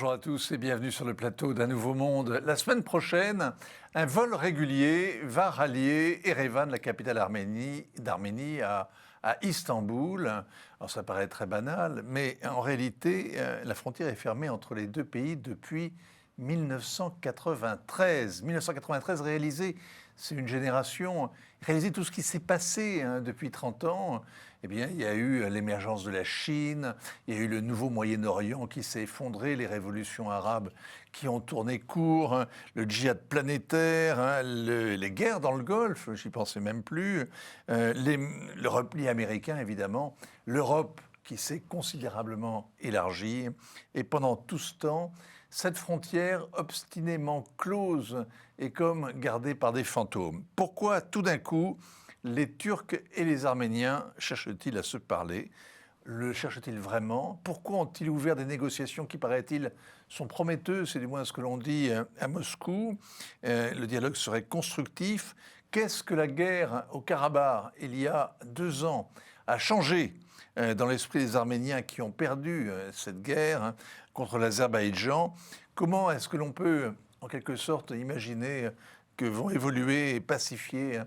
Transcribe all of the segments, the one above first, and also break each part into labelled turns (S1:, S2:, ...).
S1: Bonjour à tous et bienvenue sur le plateau d'Un Nouveau Monde. La semaine prochaine, un vol régulier va rallier Erevan, la capitale d'Arménie, à Istanbul. Alors ça paraît très banal, mais en réalité, la frontière est fermée entre les deux pays depuis 1993. 1993 réalisé, c'est une génération, réalisé tout ce qui s'est passé depuis 30 ans. Eh bien, il y a eu l'émergence de la Chine, il y a eu le nouveau Moyen-Orient qui s'est effondré, les révolutions arabes qui ont tourné court, le djihad planétaire, les guerres dans le Golfe, j'y pensais même plus, le repli américain évidemment, l'Europe qui s'est considérablement élargie. Et pendant tout ce temps, cette frontière obstinément close est comme gardée par des fantômes. Pourquoi tout d'un coup les Turcs et les Arméniens cherchent-ils à se parler? Le cherchent-ils vraiment? Pourquoi ont-ils ouvert des négociations qui, paraît-il, sont prometteuses? C'est du moins ce que l'on dit à Moscou. Le dialogue serait constructif. Qu'est-ce que la guerre au Karabakh, il y a 2 ans, a changé dans l'esprit des Arméniens qui ont perdu cette guerre contre l'Azerbaïdjan? Comment est-ce que l'on peut, en quelque sorte, imaginer que vont évoluer et pacifier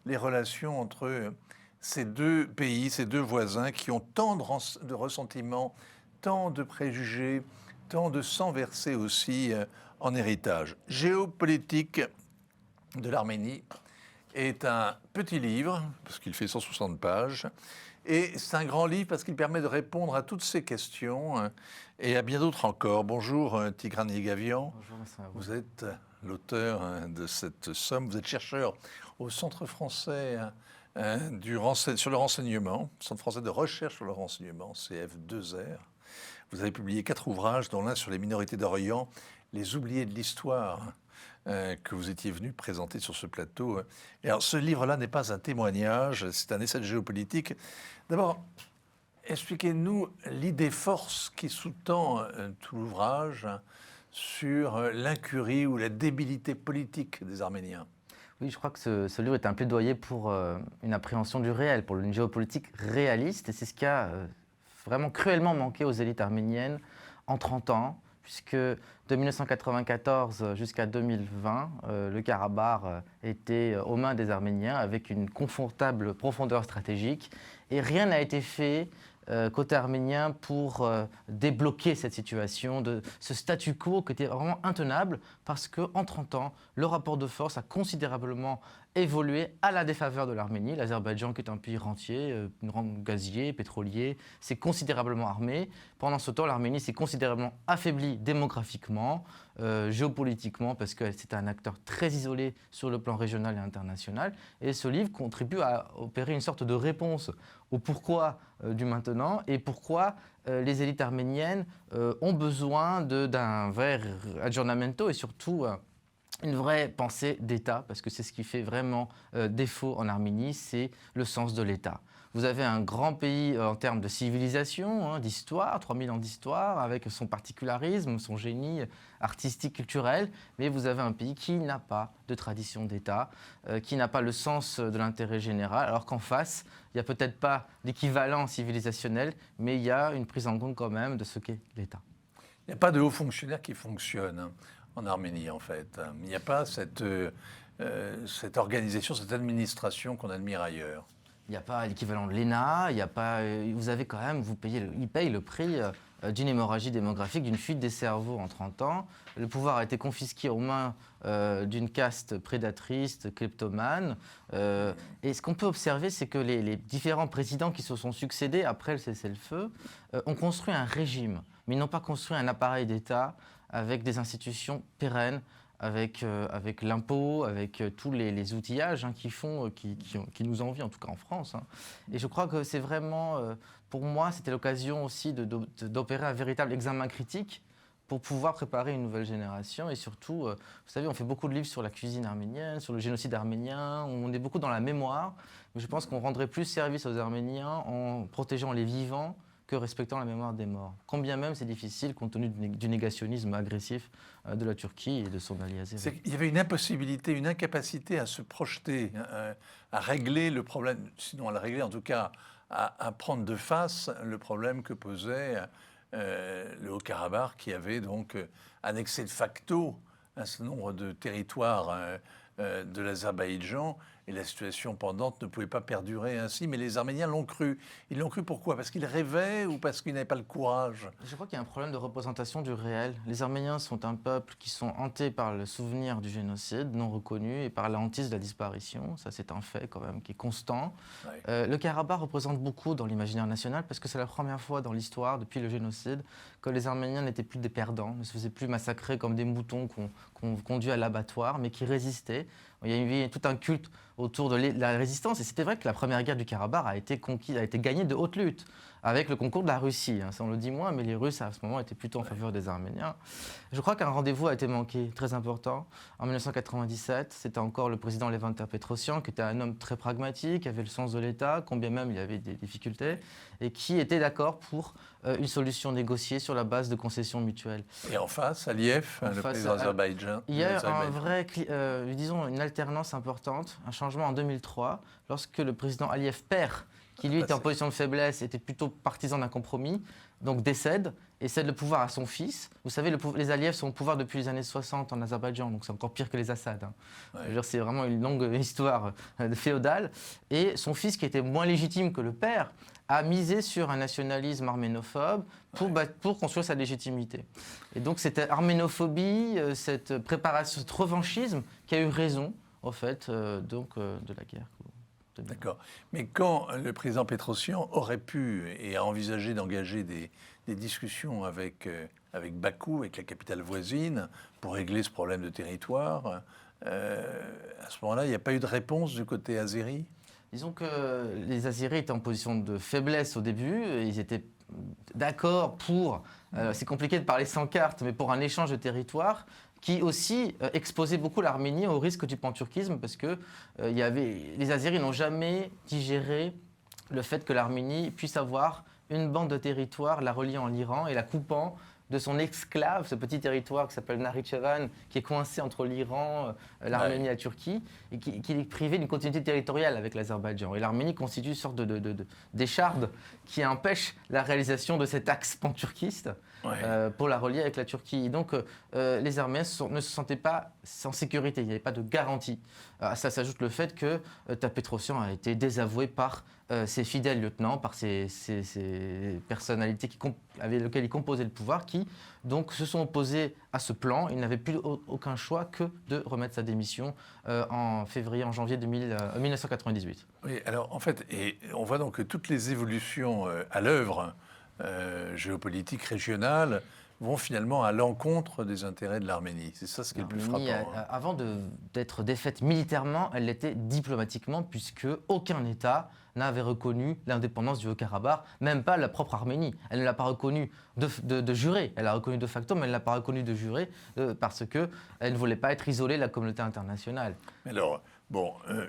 S1: les relations entre ces deux pays, ces deux voisins qui ont tant de ressentiments, tant de préjugés, tant de sang versé aussi en héritage. Géopolitique de l'Arménie est un petit livre, parce qu'il fait 160 pages, et c'est un grand livre parce qu'il permet de répondre à toutes ces questions et à bien d'autres encore. Bonjour Tigran Yegavian.
S2: Bonjour, merci à vous.
S1: Vous êtes l'auteur de cette somme, vous êtes chercheur au Centre français sur le renseignement, Centre français de recherche sur le renseignement, CF2R. Vous avez publié 4 ouvrages, dont l'un sur les minorités d'Orient, les oubliés de l'histoire, que vous étiez venu présenter sur ce plateau. Et alors, ce livre-là n'est pas un témoignage, c'est un essai de géopolitique. D'abord, expliquez-nous l'idée force qui sous-tend tout l'ouvrage sur l'incurie ou la débilité politique des Arméniens.
S2: Oui, je crois que ce livre est un plaidoyer pour une appréhension du réel, pour une géopolitique réaliste. Et c'est ce qui a vraiment cruellement manqué aux élites arméniennes en 30 ans, puisque de 1994 jusqu'à 2020, le Karabakh était aux mains des Arméniens avec une confortable profondeur stratégique. Et rien n'a été fait côté arménien pour débloquer cette situation, de ce statu quo qui était vraiment intenable parce qu'en 30 ans, le rapport de force a considérablement évolué à la défaveur de l'Arménie. L'Azerbaïdjan, qui est un pays rentier, gazier, pétrolier, s'est considérablement armé. Pendant ce temps, l'Arménie s'est considérablement affaiblie démographiquement, géopolitiquement, parce que c'est un acteur très isolé sur le plan régional et international. Et ce livre contribue à opérer une sorte de réponse au pourquoi du maintenant et pourquoi les élites arméniennes ont besoin d'un vrai aggiornamento et surtout une vraie pensée d'État, parce que c'est ce qui fait vraiment défaut en Arménie, c'est le sens de l'État. Vous avez un grand pays en termes de civilisation, d'histoire, 3000 ans d'histoire, avec son particularisme, son génie artistique, culturel, mais vous avez un pays qui n'a pas de tradition d'État, qui n'a pas le sens de l'intérêt général, alors qu'en face, il n'y a peut-être pas l'équivalent civilisationnel, mais il y a une prise en compte quand même de ce qu'est l'État.
S1: Il n'y a pas de hauts fonctionnaires qui fonctionnent en Arménie, en fait. Il n'y a pas cette organisation, cette administration qu'on admire ailleurs.
S2: Il n'y a pas l'équivalent de l'ENA, il y a pas, vous avez quand même, ils payent le prix d'une hémorragie démographique, d'une fuite des cerveaux en 30 ans. Le pouvoir a été confisqué aux mains d'une caste prédatrice, kleptomane. Et ce qu'on peut observer, c'est que les différents présidents qui se sont succédés après le cessez-le-feu ont construit un régime, mais ils n'ont pas construit un appareil d'État avec des institutions pérennes, avec l'impôt, avec tous les outillages qui nous envient, en tout cas en France. Et je crois que c'est vraiment, pour moi, c'était l'occasion aussi d'opérer un véritable examen critique pour pouvoir préparer une nouvelle génération. Et surtout, vous savez, on fait beaucoup de livres sur la cuisine arménienne, sur le génocide arménien, on est beaucoup dans la mémoire, mais je pense qu'on rendrait plus service aux Arméniens en protégeant les vivants que respectant la mémoire des morts. Combien même c'est difficile compte tenu du négationnisme agressif de la Turquie et de son allié azéri.
S1: Il y avait une impossibilité, une incapacité à se projeter, à régler le problème, sinon à le régler, en tout cas à prendre de face le problème que posait le Haut-Karabakh, qui avait donc annexé de facto un certain nombre de territoires de l'Azerbaïdjan, et la situation pendante ne pouvait pas perdurer ainsi. Mais les Arméniens l'ont cru. Ils l'ont cru pourquoi? Parce qu'ils rêvaient ou parce qu'ils n'avaient pas le courage?
S2: Je crois qu'il y a un problème de représentation du réel. Les Arméniens sont un peuple qui sont hantés par le souvenir du génocide non reconnu et par la hantise de la disparition. Ça, c'est un fait quand même qui est constant.
S1: Ouais.
S2: Le Karabakh représente beaucoup dans l'imaginaire national parce que c'est la première fois dans l'histoire, depuis le génocide, que les Arméniens n'étaient plus des perdants, ne se faisaient plus massacrer comme des moutons qu'on conduit à l'abattoir, mais qui résistaient. Il y a eu tout un culte autour de la résistance. Et c'était vrai que la première guerre du Karabakh a été conquise, a été gagnée de haute lutte, avec le concours de la Russie. Ça, on le dit moins, mais les Russes, à ce moment, étaient plutôt en faveur des Arméniens. Je crois qu'un rendez-vous a été manqué, très important. En 1997, c'était encore le président Levon Ter-Petrosyan, qui était un homme très pragmatique, qui avait le sens de l'État, combien même il y avait des difficultés, et qui était d'accord pour une solution négociée sur la base de concessions mutuelles.
S1: Et en face, Aliyev, le président azerbaïdjanien.
S2: Il y a un vrai, disons, une alternance importante, un changement en 2003, lorsque le président Aliyev père, qui lui était en position de faiblesse, était plutôt partisan d'un compromis, donc décède et cède le pouvoir à son fils. Vous savez, les Aliyev sont au pouvoir depuis les années 60 en Azerbaïdjan, donc c'est encore pire que les Assad. Ouais. C'est vraiment une longue histoire féodale. Et son fils, qui était moins légitime que le père, a misé sur un nationalisme arménophobe pour construire sa légitimité. Et donc cette arménophobie, cette préparation, ce revanchisme qui a eu raison, en fait, de la guerre.
S1: D'accord. Mais quand le président Petrosyan aurait pu et a envisagé d'engager des discussions avec Bakou, avec la capitale voisine, pour régler ce problème de territoire, à ce moment-là, il n'y a pas eu de réponse du côté azéri?
S2: Disons que les Azéris étaient en position de faiblesse au début. Ils étaient d'accord pour, c'est compliqué de parler sans carte, mais pour un échange de territoire qui aussi exposait beaucoup l'Arménie au risque du panturquisme parce que les Azéris n'ont jamais digéré le fait que l'Arménie puisse avoir une bande de territoire la reliant à l'Iran et la coupant de son exclave, ce petit territoire qui s'appelle Nakhitchevan, qui est coincé entre l'Iran, l'Arménie et la Turquie, et qui est privé d'une continuité territoriale avec l'Azerbaïdjan. Et l'Arménie constitue une sorte d'écharde qui empêche la réalisation de cet axe panturquiste pour la relier avec la Turquie. Et donc, les Arméniens ne se sentaient pas en sécurité, il n'y avait pas de garantie. À ça s'ajoute le fait que Ter-Petrosyan a été désavoué par ses fidèles lieutenants, par ces personnalités avec lesquelles il composait le pouvoir, qui donc se sont opposés à ce plan. Il n'avait plus aucun choix que de remettre sa démission en janvier 1998.
S1: Oui, alors en fait, et on voit donc que toutes les évolutions à l'œuvre géopolitiques régionales vont finalement à l'encontre des intérêts de l'Arménie. C'est ça ce qui est le plus frappant.
S2: Avant d'être défaite militairement, elle l'était diplomatiquement, puisque aucun État n'avait reconnu l'indépendance du Haut-Karabakh, même pas la propre Arménie. Elle ne l'a pas reconnu de juré. Elle l'a reconnu de facto, mais elle ne l'a pas reconnu de juré parce qu'elle ne voulait pas être isolée de la communauté internationale.
S1: Alors,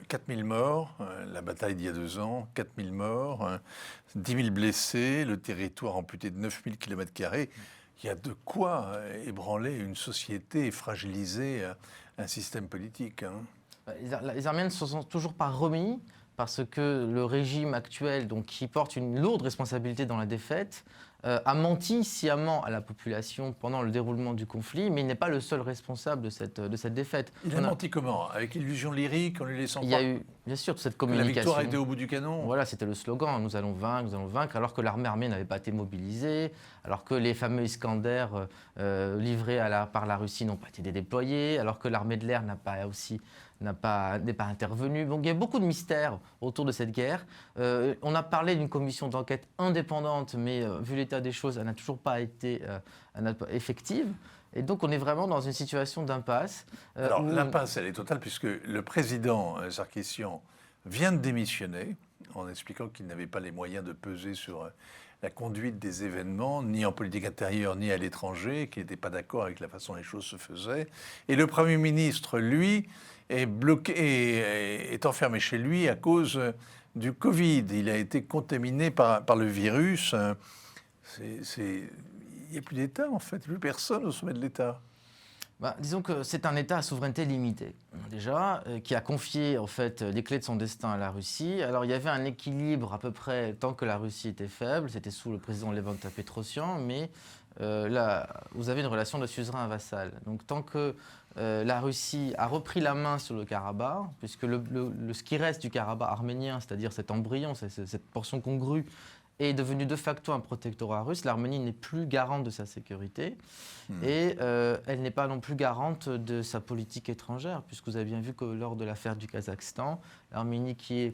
S1: 4000 morts, la bataille d'il y a 2 ans, 4000 morts, 10 000 blessés, le territoire amputé de 9000 km². Il y a de quoi ébranler une société et fragiliser un système politique.
S2: Les Arméniens ne se sont toujours pas remis parce que le régime actuel, donc, qui porte une lourde responsabilité dans la défaite, a menti sciemment à la population pendant le déroulement du conflit, mais il n'est pas le seul responsable de cette défaite.
S1: Il a menti comment? Avec illusion lyrique, en lui laissant croire?
S2: Il y a eu, bien sûr, toute cette communication.
S1: La victoire était au bout du canon.
S2: Voilà, c'était le slogan, nous allons vaincre, alors que l'armée arménienne n'avait pas été mobilisée, alors que les fameux Iskander livrés par la Russie n'ont pas été déployés, alors que l'armée de l'air n'est pas intervenu. Donc il y a beaucoup de mystères autour de cette guerre. On a parlé d'une commission d'enquête indépendante, mais vu l'état des choses, elle n'a toujours pas été effective. Et donc on est vraiment dans une situation d'impasse.
S1: Alors l'impasse, elle est totale, puisque le président Sarkisian vient de démissionner, en expliquant qu'il n'avait pas les moyens de peser sur la conduite des événements, ni en politique intérieure, ni à l'étranger, qu'il n'était pas d'accord avec la façon dont les choses se faisaient. Et le Premier ministre, lui, est bloqué, est enfermé chez lui à cause du Covid. Il a été contaminé par le virus. Il n'y a plus d'État, en fait. Il n'y a plus personne au sommet de l'État.
S2: Disons que c'est un État à souveraineté limitée, déjà, qui a confié en fait les clés de son destin à la Russie. Alors il y avait un équilibre à peu près tant que la Russie était faible, c'était sous le président Levon Petrosyan, mais là, vous avez une relation de suzerain-vassal. Donc tant que la Russie a repris la main sur le Karabakh, puisque ce qui reste du Karabakh arménien, c'est-à-dire cet embryon, cette portion congrue, est devenu de facto un protectorat russe, l'Arménie n'est plus garante de sa sécurité et elle n'est pas non plus garante de sa politique étrangère, puisque vous avez bien vu que lors de l'affaire du Kazakhstan, l'Arménie qui est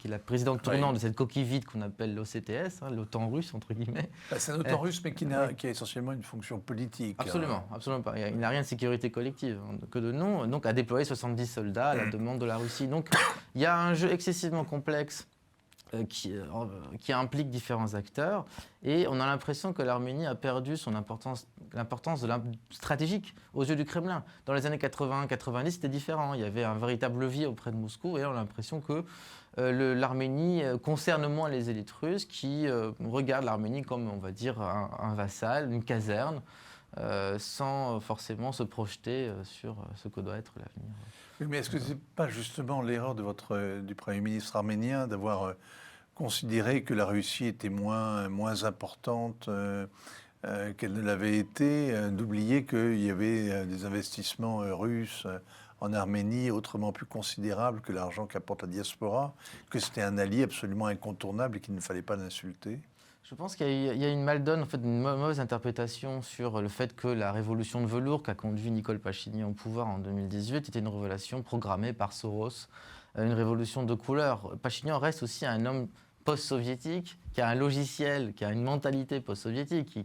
S2: la présidente tournante de cette coquille vide qu'on appelle l'OCTS, l'OTAN russe entre guillemets.
S1: C'est un OTAN russe, mais qui a essentiellement une fonction politique.
S2: Absolument, absolument pas. Il n'a rien de sécurité collective, que de nom, donc a déployé 70 soldats à la demande de la Russie. Donc il y a un jeu excessivement complexe qui implique différents acteurs. Et on a l'impression que l'Arménie a perdu l'importance stratégique aux yeux du Kremlin. Dans les années 80-90, c'était différent. Il y avait un véritable levier auprès de Moscou. Et là, on a l'impression que l'Arménie concerne moins les élites russes qui regardent l'Arménie comme, on va dire, un vassal, une caserne, sans forcément se projeter sur ce que doit être l'avenir.
S1: Oui, mais est-ce que ce n'est pas justement l'erreur du Premier ministre arménien d'avoir considéré que la Russie était moins importante qu'elle ne l'avait été, d'oublier qu'il y avait des investissements russes en Arménie autrement plus considérables que l'argent qu'apporte la diaspora, que c'était un allié absolument incontournable et qu'il ne fallait pas l'insulter?
S2: Je pense qu'il y a une maldonne, en fait, une mauvaise interprétation sur le fait que la révolution de velours qu'a conduit Nicole Pachinian au pouvoir en 2018 était une révolution programmée par Soros, une révolution de couleur. Pachinian reste aussi un homme post-soviétique, qui a un logiciel, qui a une mentalité post-soviétique,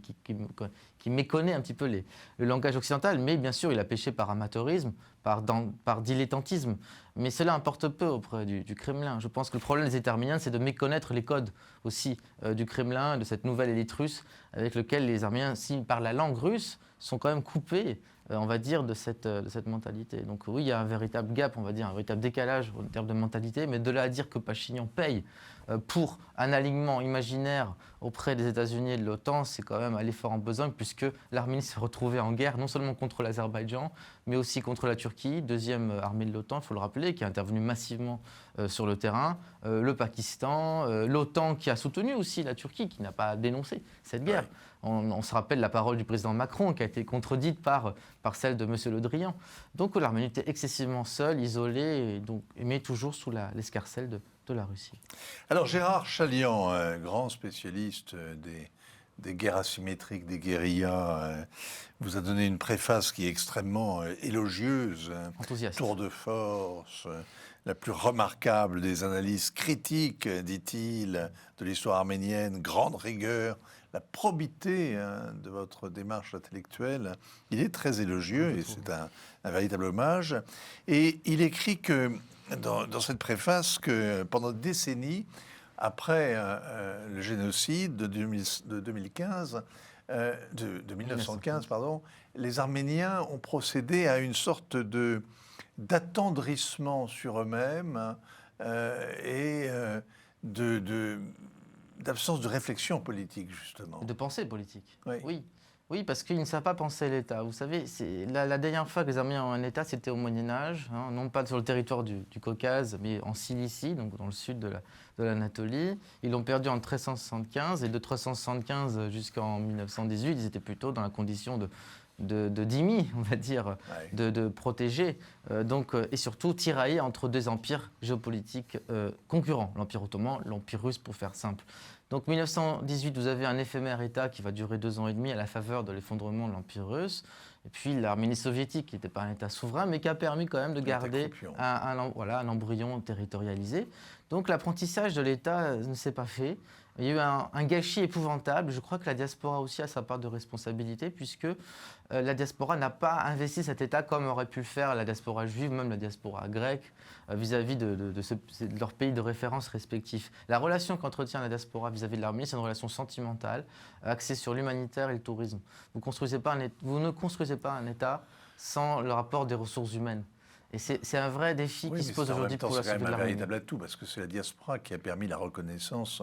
S2: qui méconnaît un petit peu le langage occidental, mais bien sûr, il a péché par amateurisme, par dilettantisme. Mais cela importe peu auprès du Kremlin. Je pense que le problème des États arméniens, c'est de méconnaître les codes aussi du Kremlin, de cette nouvelle élite russe, avec lequel les Arméniens, s'ils parlent la langue russe, sont quand même coupés, on va dire, de cette mentalité. Donc oui, il y a un véritable gap, on va dire, un véritable décalage en termes de mentalité, mais de là à dire que Pachinian paye pour un alignement imaginaire auprès des États-Unis et de l'OTAN, c'est quand même aller fort en besogne, puisque l'Arménie s'est retrouvée en guerre, non seulement contre l'Azerbaïdjan, mais aussi contre la Turquie, deuxième armée de l'OTAN, il faut le rappeler, qui est intervenue massivement sur le terrain, le Pakistan, l'OTAN qui a soutenu aussi la Turquie, qui n'a pas dénoncé cette guerre. Ouais. On se rappelle la parole du président Macron, qui a été contredite par celle de M. Le Drian. Donc l'Arménie était excessivement seule, isolée, mais toujours sous l'escarcelle de la Russie.
S1: Alors Gérard Chaliand, grand spécialiste des guerres asymétriques, des guérillas, vous a donné une préface qui est extrêmement élogieuse,
S2: enthousiaste.
S1: Tour de force, la plus remarquable des analyses critiques, dit-il, de l'histoire arménienne, grande rigueur, la probité de votre démarche intellectuelle. Il est très élogieux et c'est un véritable hommage. Et il écrit que dans cette préface que pendant des décennies, après le génocide de 1915, pardon, les Arméniens ont procédé à une sorte d'attendrissement sur eux-mêmes et d'absence de réflexion politique, justement.
S2: De pensée politique,
S1: oui.
S2: Oui, parce qu'ils ne savent pas penser l'État. Vous savez, la dernière fois que les Arméniens ont un État, c'était au Moyen-Âge, non pas sur le territoire du Caucase, mais en Cilicie, donc dans le sud de l'Anatolie. Ils l'ont perdu en 1375, et de 1375 jusqu'en 1918, ils étaient plutôt dans la condition de dhimmi, on va dire, de protégés, et surtout tiraillés entre deux empires géopolitiques concurrents, l'Empire ottoman, l'Empire russe, pour faire simple. Donc 1918, vous avez un éphémère État qui va durer 2 ans et demi à la faveur de l'effondrement de l'Empire russe. Et puis l'Arménie soviétique, qui n'était pas un État souverain, mais qui a permis quand même de garder un embryon territorialisé. Donc l'apprentissage de l'État ne s'est pas fait. Il y a eu un gâchis épouvantable. Je crois que la diaspora aussi a sa part de responsabilité, puisque la diaspora n'a pas investi cet État comme aurait pu le faire la diaspora juive, même la diaspora grecque, vis-à-vis de leur pays de référence respectifs. La relation qu'entretient la diaspora vis-à-vis de l'Arménie, c'est une relation sentimentale, axée sur l'humanitaire et le tourisme. Vous ne construisez pas un État sans le rapport des ressources humaines. Et c'est un vrai défi qui se pose aujourd'hui pour la société de l'Arménie.
S1: C'est quand même un véritable atout, parce que c'est la diaspora qui a permis la reconnaissance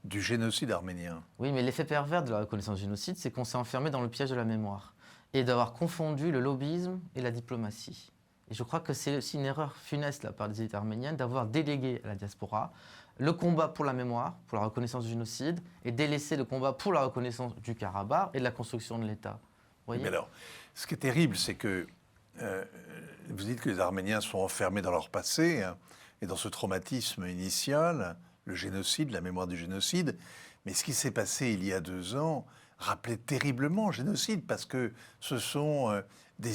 S1: du génocide arménien.
S2: Oui, mais l'effet pervers de la reconnaissance du génocide, c'est qu'on s'est enfermé dans le piège de la mémoire. et d'avoir confondu le lobbyisme et la diplomatie. Et je crois que c'est aussi une erreur funeste de la part des élites arméniennes d'avoir délégué à la diaspora le combat pour la mémoire, pour la reconnaissance du génocide, et délaissé le combat pour la reconnaissance du Karabakh et de la construction de l'État.
S1: Mais alors, ce qui est terrible, c'est que vous dites que les Arméniens sont enfermés dans leur passé, hein, et dans ce traumatisme initial, le génocide, la mémoire du génocide. Mais ce qui s'est passé il y a 2 ans rappelait terriblement le génocide, parce que ce sont des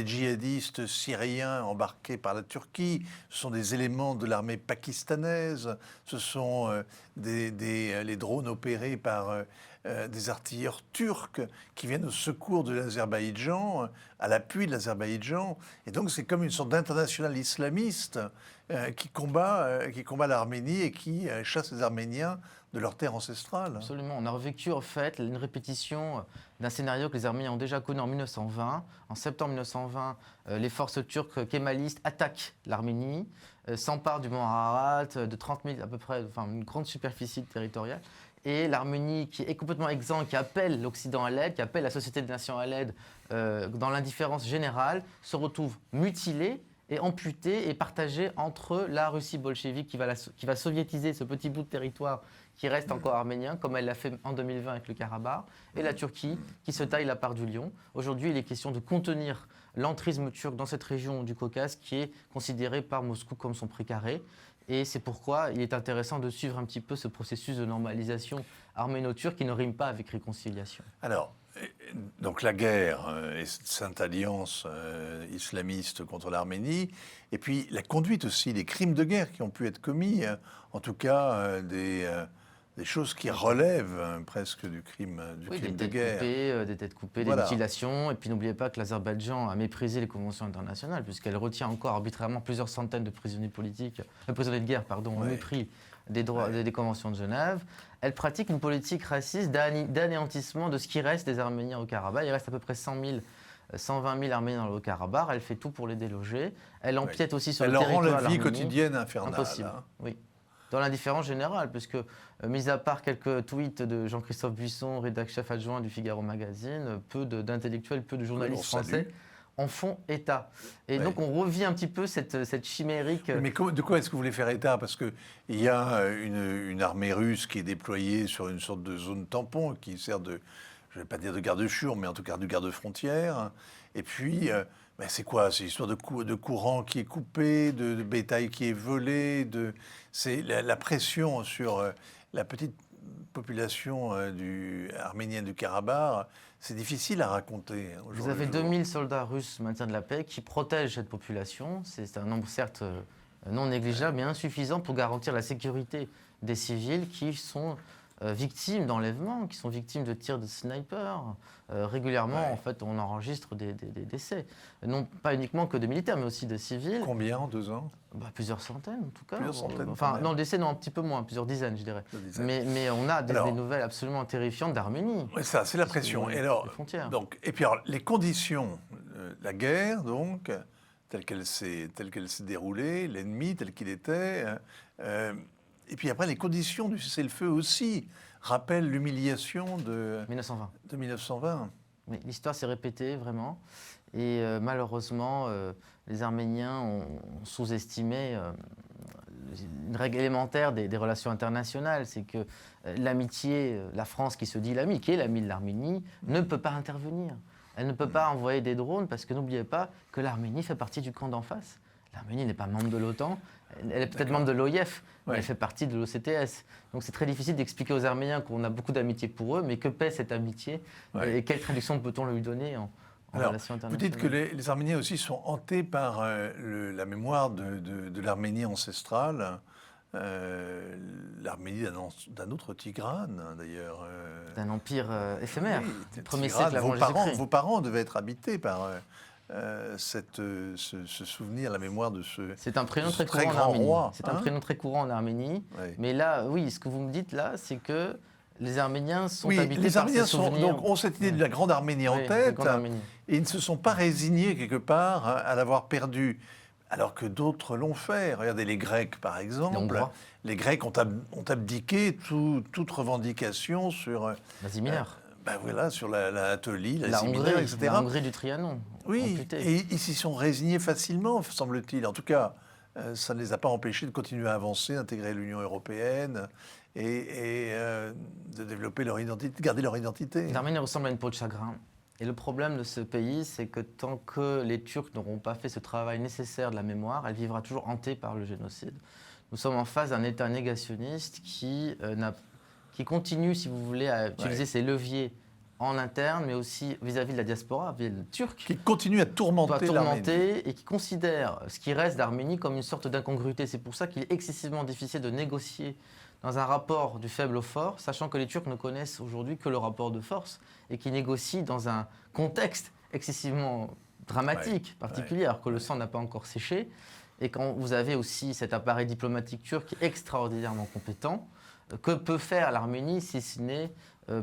S1: djihadistes syriens embarqués par la Turquie, ce sont des éléments de l'armée pakistanaise, ce sont les drones opérés par des artilleurs turcs qui viennent au secours de l'Azerbaïdjan, à l'appui de l'Azerbaïdjan. Et donc c'est comme une sorte d'international islamiste qui combat l'Arménie et qui chasse les Arméniens de leur terre ancestrale.
S2: Absolument. On a revécu en fait une répétition d'un scénario que les Arméniens ont déjà connu en 1920. En septembre 1920, les forces turques kémalistes attaquent l'Arménie, s'emparent du mont Ararat, de 30 000 à peu près, enfin une grande superficie territoriale. Et l'Arménie, qui est complètement exempte, qui appelle l'Occident à l'aide, qui appelle la Société des Nations à l'aide, dans l'indifférence générale, se retrouve mutilée et amputée et partagée entre la Russie bolchevique qui va soviétiser ce petit bout de territoire qui reste encore arménien, comme elle l'a fait en 2020 avec le Karabakh, et la Turquie qui se taille la part du lion. Aujourd'hui, il est question de contenir l'entrisme turc dans cette région du Caucase qui est considérée par Moscou comme son précaré. Et c'est pourquoi il est intéressant de suivre un petit peu ce processus de normalisation arméno-turque qui ne rime pas avec réconciliation.
S1: Alors, donc la guerre et cette sainte alliance islamiste contre l'Arménie, et puis la conduite aussi des crimes de guerre qui ont pu être commis, en tout cas des choses qui relèvent presque du crime de guerre.
S2: Des têtes coupées,
S1: Voilà.
S2: des mutilations. Et puis n'oubliez pas que l'Azerbaïdjan a méprisé les conventions internationales puisqu'elle retient encore arbitrairement plusieurs centaines de prisonniers politiques, prisonniers de guerre, pardon, au mépris des droits des conventions de Genève. Elle pratique une politique raciste d'anéantissement de ce qui reste des Arméniens au Karabakh. Il reste à peu près 120 000 Arméniens dans le Haut-Karabakh. Elle fait tout pour les déloger. Elle empiète aussi sur le territoire
S1: Elle leur rend la vie
S2: arménien.
S1: quotidienne infernale.
S2: Impossible,
S1: hein.
S2: oui. Dans l'indifférence générale, puisque, mis à part quelques tweets de Jean-Christophe Buisson, rédacteur chef adjoint du Figaro Magazine, peu d'intellectuels, peu de journalistes français en font état. Et donc on revit un petit peu cette chimérique...
S1: Mais de quoi est-ce que vous voulez faire état? Parce qu'il y a une armée russe qui est déployée sur une sorte de zone tampon, qui sert de, je ne vais pas dire de garde-chiour, mais en tout cas de garde-frontière. Et puis... ben c'est quoi? C'est l'histoire de courant qui est coupé, de bétail qui est volé. C'est la pression sur la petite population arménienne du Karabakh. C'est difficile à raconter.
S2: Vous avez 2000 soldats russes maintien de la paix qui protègent cette population. C'est un nombre certes non négligeable, mais insuffisant pour garantir la sécurité des civils qui sont victimes d'enlèvements, qui sont victimes de tirs de sniper. Régulièrement, en fait, on enregistre des décès. Non pas uniquement que de militaires, mais aussi de civils.
S1: Combien en 2 ans?
S2: Plusieurs centaines, en tout cas.
S1: Plusieurs centaines.
S2: Enfin, non, décès, non, un petit peu moins, plusieurs dizaines, je dirais. Mais on a des nouvelles absolument terrifiantes d'Arménie.
S1: Oui, ça, c'est la pression. Et alors, et puis alors, les conditions, la guerre, donc, telle qu'elle s'est déroulée, l'ennemi tel qu'il était. Et puis après, les conditions du cessez-le-feu aussi rappellent l'humiliation de 1920.
S2: Mais l'histoire s'est répétée, vraiment. Et malheureusement, les Arméniens ont sous-estimé une règle élémentaire des relations internationales. C'est que l'amitié, la France qui se dit l'ami, qui est l'ami de l'Arménie, ne peut pas intervenir. Elle ne peut pas envoyer des drones parce que n'oubliez pas que l'Arménie fait partie du camp d'en face. L'Arménie n'est pas membre de l'OTAN, elle est peut-être membre de l'OIF, mais elle fait partie de l'OCTS. Donc c'est très difficile d'expliquer aux Arméniens qu'on a beaucoup d'amitié pour eux, mais que pèse cette amitié et quelle traduction peut-on lui donner en relations internationales?
S1: Vous dites que les Arméniens aussi sont hantés par la mémoire de l'Arménie ancestrale, l'Arménie d'un autre Tigrane, d'ailleurs.
S2: D'un empire éphémère,
S1: du
S2: premier
S1: Tigrane.
S2: siècle avant Jésus-Christ.
S1: Vos parents devaient être habités par ce souvenir, la mémoire de ce
S2: C'est un prénom très
S1: très
S2: courant en
S1: grand
S2: Arménie.
S1: roi.
S2: C'est un prénom très courant en Arménie. Mais là, oui, ce que vous me dites là, c'est que les Arméniens sont habités par ces souvenirs.
S1: Donc, ont cette idée de la Grande Arménie en tête, et ils ne se sont pas résignés quelque part à l'avoir perdue, alors que d'autres l'ont fait. Regardez les Grecs, par exemple. Les Grecs ont abdiqué toute revendication sur...
S2: L'Asie mineure.
S1: Ben voilà, sur la Tolie, les
S2: La
S1: séminaires,
S2: Hongrie,
S1: etc.
S2: la Hongrie du Trianon,
S1: Oui,
S2: amputée.
S1: et ils s'y sont résignés facilement, semble-t-il. En tout cas, ça ne les a pas empêchés de continuer à avancer, d'intégrer l'Union européenne et de développer leur identité, de garder leur identité.
S2: L'Arménie ressemble à une peau de chagrin. Et le problème de ce pays, c'est que tant que les Turcs n'auront pas fait ce travail nécessaire de la mémoire, elle vivra toujours hantée par le génocide. Nous sommes en face d'un État négationniste qui continue, si vous voulez, à utiliser ses leviers en interne, mais aussi vis-à-vis de la diaspora, vis-à-vis des Turcs.
S1: Qui continue à tourmenter l'Arménie.
S2: Et qui considère ce qui reste d'Arménie comme une sorte d'incongruité. C'est pour ça qu'il est excessivement difficile de négocier dans un rapport du faible au fort, sachant que les Turcs ne connaissent aujourd'hui que le rapport de force et qui négocient dans un contexte excessivement dramatique, particulier, alors que le sang n'a pas encore séché. Et quand vous avez aussi cet appareil diplomatique turc extraordinairement compétent, que peut faire l'Arménie si ce n'est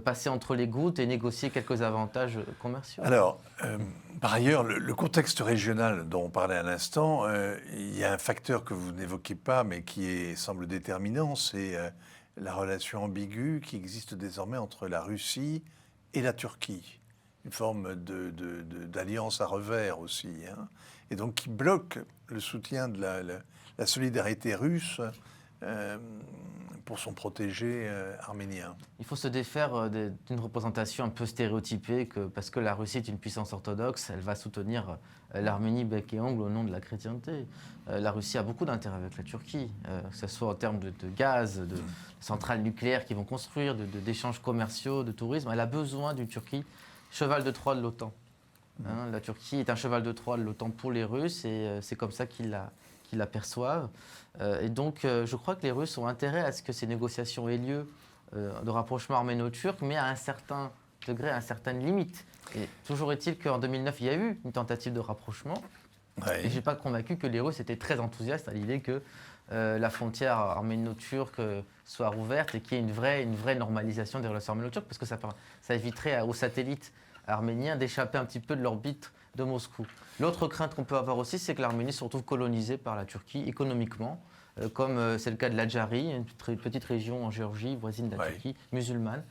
S2: passer entre les gouttes et négocier quelques avantages commerciaux?
S1: Alors, par ailleurs, le contexte régional dont on parlait à l'instant, il y a un facteur que vous n'évoquez pas, mais qui semble déterminant, c'est la relation ambiguë qui existe désormais entre la Russie et la Turquie. Une forme d'alliance à revers aussi, hein, et donc qui bloque le soutien de la solidarité russe pour son protégé arménien.
S2: Il faut se défaire d'une représentation un peu stéréotypée que parce que la Russie est une puissance orthodoxe, elle va soutenir l'Arménie bec et ongle au nom de la chrétienté. La Russie a beaucoup d'intérêt avec la Turquie, que ce soit en termes de gaz, de centrales nucléaires qu'ils vont construire, d'échanges commerciaux, de tourisme. Elle a besoin d'une Turquie cheval de Troie de l'OTAN. Hein, la Turquie est un cheval de Troie de l'OTAN pour les Russes et c'est comme ça qu'ils la perçoivent. Et donc, je crois que les Russes ont intérêt à ce que ces négociations aient lieu de rapprochement arméno-turc, mais à un certain degré, à une certaine limite. Et toujours est-il qu'en 2009, il y a eu une tentative de rapprochement. Et je ne suis pas convaincu que les Russes étaient très enthousiastes à l'idée que la frontière arméno-turque soit rouverte et qu'il y ait une vraie normalisation des relations arméno-turques, parce que ça éviterait aux satellites arméniens d'échapper un petit peu de l'orbite de Moscou. L'autre crainte qu'on peut avoir aussi, c'est que l'Arménie se retrouve colonisée par la Turquie économiquement, comme c'est le cas de l'Adjari, une petite région en Géorgie, voisine de la Turquie, musulmane,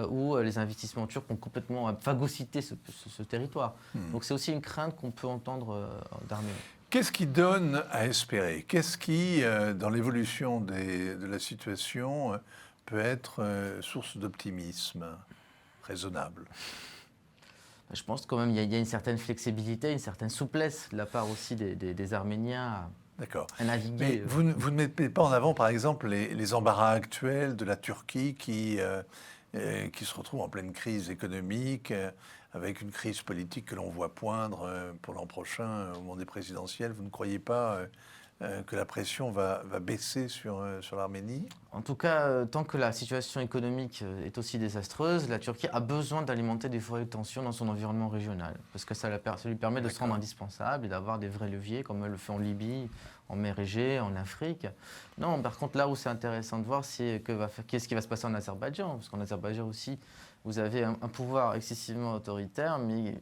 S2: où les investissements turcs ont complètement phagocyté ce territoire. Donc c'est aussi une crainte qu'on peut entendre d'Arménie.
S1: Qu'est-ce qui donne à espérer? Qu'est-ce qui, dans l'évolution de la situation, peut être source d'optimisme raisonnable?
S2: Je pense quand même qu'il y a une certaine flexibilité, une certaine souplesse de la part aussi des Arméniens à naviguer.
S1: Mais vous ne mettez pas en avant, par exemple, les embarras actuels de la Turquie qui se retrouve en pleine crise économique, avec une crise politique que l'on voit poindre pour l'an prochain au moment des présidentielles. Vous ne croyez pas que la pression va baisser sur l'Arménie?
S2: En tout cas, tant que la situation économique est aussi désastreuse, la Turquie a besoin d'alimenter des foyers de tension dans son environnement régional, parce que ça lui permet de se rendre indispensable et d'avoir des vrais leviers, comme elle le fait en Libye, en mer Égée, en Afrique. Non, par contre, là où c'est intéressant de voir, c'est qu'est-ce qui va se passer en Azerbaïdjan, parce qu'en Azerbaïdjan aussi, vous avez un pouvoir excessivement autoritaire, mais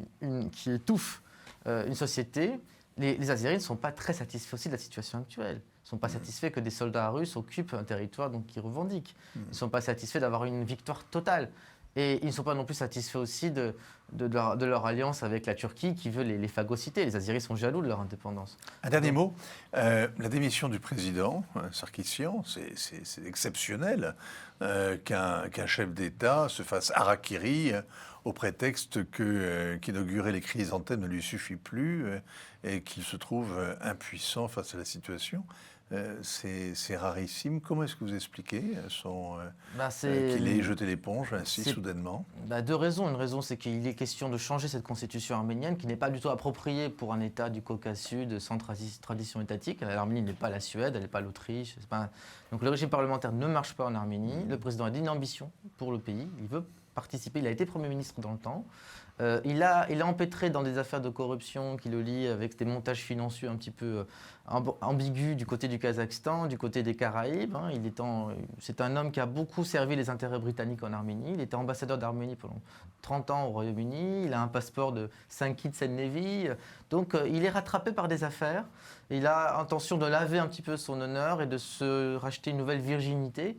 S2: qui étouffe une société. Les Azéris ne sont pas très satisfaits aussi de la situation actuelle. Ils ne sont pas satisfaits que des soldats russes occupent un territoire qu'ils revendiquent. Ils ne sont pas satisfaits d'avoir une victoire totale. Et ils ne sont pas non plus satisfaits aussi de leur alliance avec la Turquie qui veut les phagocyter. Les Azéris sont jaloux de leur indépendance.
S1: Un dernier mot. La démission du président Sarkissian, c'est exceptionnel qu'un chef d'État se fasse harakiri au prétexte qu'inaugurer les chrysanthèmes ne lui suffit plus et qu'il se trouve impuissant face à la situation. C'est rarissime. Comment est-ce que vous expliquez qu'il ait jeté l'éponge ainsi soudainement?
S2: Deux raisons. Une raison, c'est qu'il est question de changer cette constitution arménienne qui n'est pas du tout appropriée pour un État du Caucase Sud sans tradition étatique. L'Arménie n'est pas la Suède, elle n'est pas l'Autriche. Donc le régime parlementaire ne marche pas en Arménie. Le président a une ambition pour le pays. Il veut participer. Il a été Premier ministre dans le temps. Il a empêtré dans des affaires de corruption qui le lient avec des montages financiers un petit peu ambigus du côté du Kazakhstan, du côté des Caraïbes. C'est un homme qui a beaucoup servi les intérêts britanniques en Arménie. Il était ambassadeur d'Arménie pendant 30 ans au Royaume-Uni. Il a un passeport de Saint Kitts and Nevis. Donc il est rattrapé par des affaires. Il a intention de laver un petit peu son honneur et de se racheter une nouvelle virginité.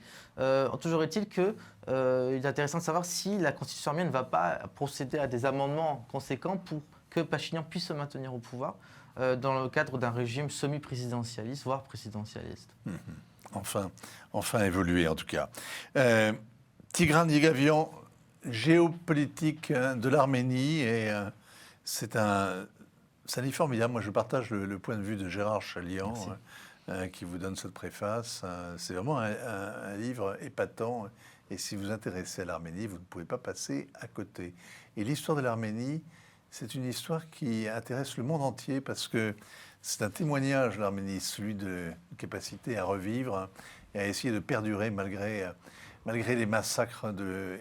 S2: Toujours est-il qu'il est intéressant de savoir si la Constitution arménienne ne va pas procéder à des amendements conséquents pour que Pachinian puisse se maintenir au pouvoir dans le cadre d'un régime semi-présidentialiste, voire présidentialiste.
S1: Enfin évolué en tout cas. Tigran Yegavian, géopolitique de l'Arménie, et c'est un livre formidable. Moi, je partage le point de vue de Gérard Chalian, qui vous donne cette préface. C'est vraiment un livre épatant. Et si vous vous intéressez à l'Arménie, vous ne pouvez pas passer à côté. Et l'histoire de l'Arménie, c'est une histoire qui intéresse le monde entier parce que c'est un témoignage de l'Arménie, celui de capacité à revivre et à essayer de perdurer malgré les massacres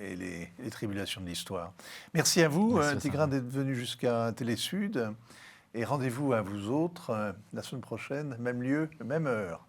S1: et les tribulations de l'histoire. Merci à vous, Tigran, d'être venu jusqu'à Télé-Sud. Et rendez-vous à vous autres la semaine prochaine, même lieu, même heure.